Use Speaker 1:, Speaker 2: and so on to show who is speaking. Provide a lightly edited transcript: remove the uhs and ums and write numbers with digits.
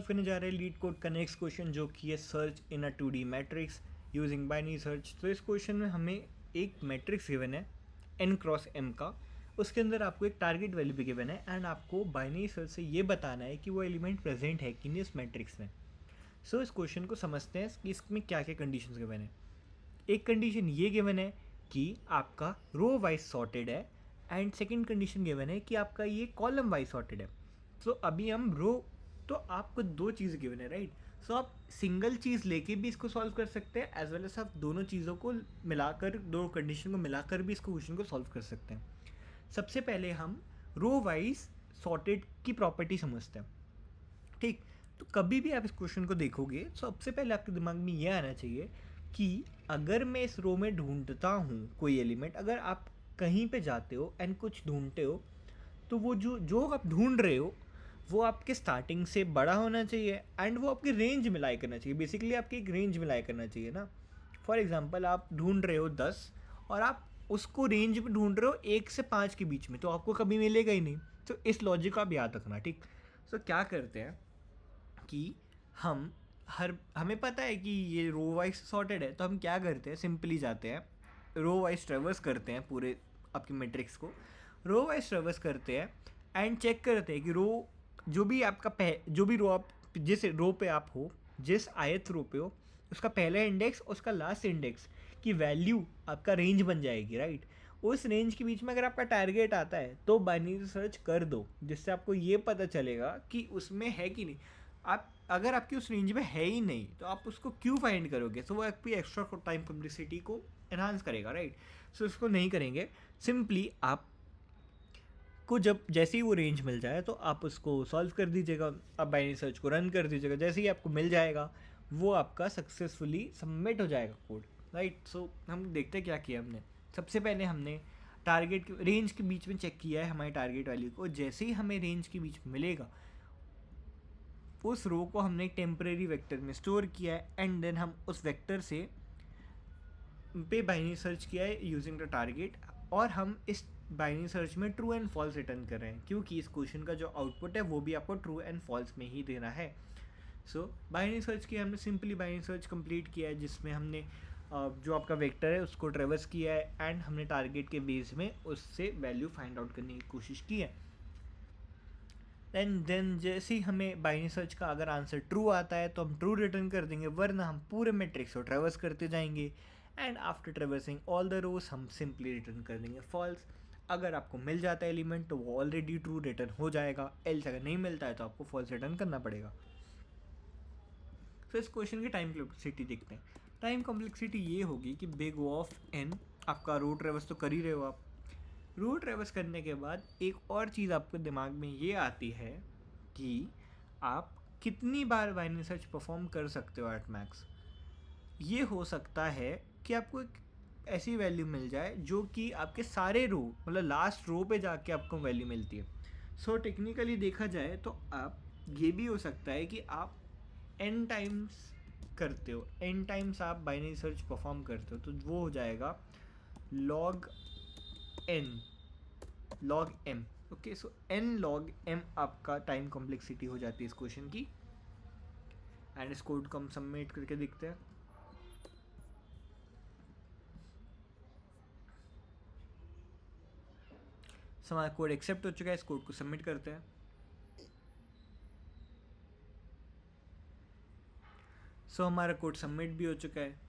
Speaker 1: करने जा रहे हैं लीड कोड का नेक्स्ट क्वेश्चन, जो कि है search in a 2D matrix using binary search. तो इस क्वेश्चन में हमें एक मैट्रिक्स गिवन है n क्रॉस m का, उसके अंदर आपको एक टारगेट वैल्यू भी गिवन है एंड आपको बाइनरी सर्च से ये बताना है कि वो एलिमेंट प्रेजेंट है कि नहीं इस मैट्रिक्स में। सो इस क्वेश्चन को समझते हैं कि इसमें क्या क्या कंडीशंस गिवन है। एक कंडीशन ये गिवन है कि आपका रो वाइज सॉर्टेड है एंड सेकंड कंडीशन गिवन है कि आपका ये कॉलम वाइज सॉर्टेड है। सो अभी हम रो, तो आपको दो चीज़ गिवन है राइट। सो आप सिंगल चीज़ लेके भी इसको सॉल्व कर सकते हैं एज वेल एस आप दोनों चीज़ों को मिलाकर, दो कंडीशन को मिलाकर भी इसको क्वेश्चन को सॉल्व कर सकते हैं। सबसे पहले हम रो वाइज सॉर्टेड की प्रॉपर्टी समझते हैं, ठीक। तो कभी भी आप इस क्वेश्चन को देखोगे तो सबसे पहले आपके दिमाग में ये आना चाहिए कि अगर मैं इस रो में ढूंढता हूँ कोई एलिमेंट, अगर आप कहीं पे जाते हो एंड कुछ ढूंढते हो तो वो जो जो आप ढूंढ रहे हो वो आपके स्टार्टिंग से बड़ा होना चाहिए एंड वो आपकी रेंज में लाई करना चाहिए। बेसिकली आपकी एक रेंज में लाई करना चाहिए ना। फॉर एग्जांपल आप ढूंढ रहे हो 10 और आप उसको रेंज में ढूंढ रहे हो 1 से 5 के बीच में, तो आपको कभी मिलेगा ही नहीं। तो इस लॉजिक को आप याद रखना, ठीक। सो क्या करते हैं कि हमें पता है कि ये रो वाइज सॉर्टेड है, तो हम क्या करते हैं, सिंपली जाते हैं रो वाइज ट्रेवर्स करते हैं पूरे आपकी मैट्रिक्स को, रो वाइज ट्रेवर्स करते हैं एंड चेक करते हैं कि रो जो भी आपका जो भी रो आप जिस रो पे आप हो, जिस आयत रो पे हो, उसका पहला इंडेक्स उसका लास्ट इंडेक्स की वैल्यू आपका रेंज बन जाएगी राइट। उस रेंज के बीच में अगर आपका टारगेट आता है तो बाइनरी सर्च कर दो, जिससे आपको ये पता चलेगा कि उसमें है कि नहीं। आप अगर आपकी उस रेंज में है ही नहीं तो आप उसको क्यों फाइंड करोगे, तो वो आपकी एक्स्ट्रा टाइम कॉम्प्लेक्सिटी को एनहांस करेगा राइट। सो इसको नहीं करेंगे, सिंपली आप को जब जैसे ही वो रेंज मिल जाए तो आप उसको सॉल्व कर दीजिएगा, आप बाइनरी सर्च को रन कर दीजिएगा। जैसे ही आपको मिल जाएगा वो आपका सक्सेसफुली सबमिट हो जाएगा कोड राइट। सो हम देखते हैं क्या किया हमने। सबसे पहले हमने टारगेट रेंज के बीच में चेक किया है हमारी टारगेट वैल्यू को। जैसे ही हमें रेंज के बीच मिलेगा उस रो को हमने एक टेम्परेरी वेक्टर में स्टोर किया है एंड देन हम उस वेक्टर से पे बाइनरी सर्च किया है यूजिंग द टारगेट, और हम इस बाइनरी सर्च में ट्रू एंड फॉल्स रिटर्न कर रहे हैं क्योंकि इस क्वेश्चन का जो आउटपुट है वो भी आपको ट्रू एंड फॉल्स में ही देना है। सो बाइनरी सर्च किया हमने, सिंपली बाइनरी सर्च कंप्लीट किया है जिसमें हमने जो आपका वेक्टर है उसको ट्रेवर्स किया है एंड हमने टारगेट के बेस में उससे वैल्यू फाइंड आउट करने की कोशिश की है। देन जैसे ही हमें बाइनरी सर्च का अगर आंसर ट्रू आता है तो हम ट्रू रिटर्न कर देंगे, वरना हम पूरे मैट्रिक्स को ट्रेवर्स करते जाएंगे and after traversing all the rows हम सिंपली रिटर्न कर देंगे फॉल्स। अगर आपको मिल जाता है एलिमेंट तो वो ऑलरेडी ट्रू रिटर्न हो जाएगा, एल्स अगर नहीं मिलता है तो आपको फॉल्स रिटर्न करना पड़ेगा। तो इस क्वेश्चन की टाइम कॉम्प्लेक्सिटी देखते हैं। टाइम कॉम्प्लेक्सिटी ये होगी कि बिग O ऑफ n, आपका रो ट्रेवर्स तो कर ही रहे हो आप। रो ट्रेवर्स करने के बाद एक और चीज़ आपके दिमाग में ये आती है कि आप कितनी बार बाइनरी सर्च परफॉर्म कर सकते हो एट मैक्स। ये हो सकता है कि आपको एक ऐसी वैल्यू मिल जाए जो कि आपके सारे रो, मतलब लास्ट रो पे जाके आपको वैल्यू मिलती है। सो टेक्निकली देखा जाए तो आप ये भी हो सकता है कि आप n टाइम्स करते हो, n टाइम्स आप बाइनरी सर्च परफॉर्म करते हो, तो वो हो जाएगा log n log m। Okay, so n log m आपका टाइम कॉम्प्लेक्सिटी हो जाती है इस क्वेश्चन की। एंड इस कोड को हम सबमिट करके देखते हैं। सो हमारा कोड एक्सेप्ट हो चुका है, इस कोड को सबमिट करते हैं। सो हमारा कोड सबमिट भी हो चुका है।